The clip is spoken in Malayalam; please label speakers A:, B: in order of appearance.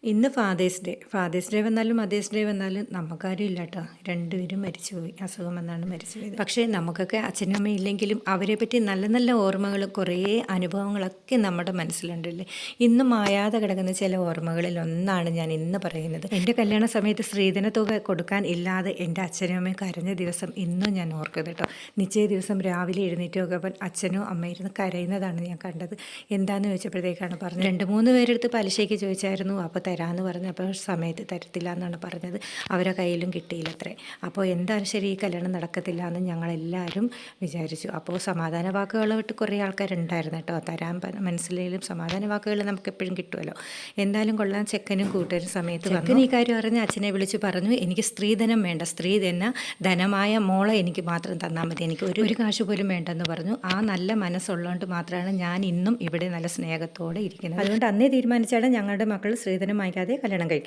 A: ഇന്ന് ഫാദേഴ്സ് ഡേ വന്നാലും മദേഴ്സ് ഡേ വന്നാലും നമുക്കാരും ഇല്ല കേട്ടോ. രണ്ടുപേരും മരിച്ചുപോയി, അസുഖം വന്നാണ് മരിച്ചുപോയത്. പക്ഷേ നമുക്കൊക്കെ അച്ഛനും അമ്മയും ഇല്ലെങ്കിലും അവരെ പറ്റി നല്ല നല്ല ഓർമ്മകൾ, കുറേ അനുഭവങ്ങളൊക്കെ നമ്മുടെ മനസ്സിലുണ്ടല്ലേ. ഇന്നും മായാതെ കിടക്കുന്ന ചില ഓർമ്മകളിൽ ഒന്നാണ് ഞാൻ ഇന്ന് പറയുന്നത്. എൻ്റെ കല്യാണ സമയത്ത് സ്ത്രീധന തുക കൊടുക്കാൻ ഇല്ലാതെ എൻ്റെ അച്ഛനും അമ്മയും കരഞ്ഞ ദിവസം ഇന്നും ഞാൻ ഓർക്കുന്നത് കേട്ടോ. നിശ്ചയ ദിവസം രാവിലെ എഴുന്നേറ്റ് നോക്കുമ്പോൾ അച്ഛനും അമ്മയും ഇരുന്ന് കരയുന്നതാണ് ഞാൻ കണ്ടത്. എന്താണെന്ന് ചോദിച്ചപ്പോഴത്തേക്കാണ് പറഞ്ഞത്, 2-3 പേരെടുത്ത് പലിശയ്ക്ക് ചോദിച്ചായിരുന്നു, അപ്പോൾ തരാമെന്ന് പറഞ്ഞു. അപ്പോൾ സമയത്ത് തരത്തില്ല എന്നാണ് പറഞ്ഞത്. അവരെ കയ്യിലും കിട്ടിയില്ല അത്രേ. അപ്പോൾ എന്തായാലും ശരി, ഈ കല്യാണം നടക്കത്തില്ല എന്ന് ഞങ്ങളെല്ലാവരും വിചാരിച്ചു. അപ്പോൾ സമാധാന വാക്കുകൾ വിട്ട് കുറേ ആൾക്കാരുണ്ടായിരുന്നു കേട്ടോ. തരാൻ മനസ്സിലായാലും സമാധാന വാക്കുകൾ നമുക്ക് എപ്പോഴും കിട്ടുമല്ലോ. എന്തായാലും കൊള്ളാൻ ചെക്കനും കൂട്ടരും സമയത്ത് വന്നു. ഈ കാര്യം അറിഞ്ഞ് അച്ഛനെ വിളിച്ച് പറഞ്ഞു, എനിക്ക് സ്ത്രീധനം വേണ്ട, ധനമായ മോളെ എനിക്ക് മാത്രം തന്നാൽ മതി, എനിക്ക് ഒരു കാശ് പോലും വേണ്ടെന്ന് പറഞ്ഞു. ആ നല്ല മനസ്സുള്ളതുകൊണ്ട് മാത്രമാണ് ഞാൻ ഇന്നും ഇവിടെ നല്ല സ്നേഹത്തോടെ ഇരിക്കുന്നത്. അതുകൊണ്ട് അന്നേ തീരുമാനിച്ചാണ് ഞങ്ങളുടെ മക്കൾ സ്ത്രീധനം വാങ്ങിക്കാതെ കല്യാണം കഴിക്കും.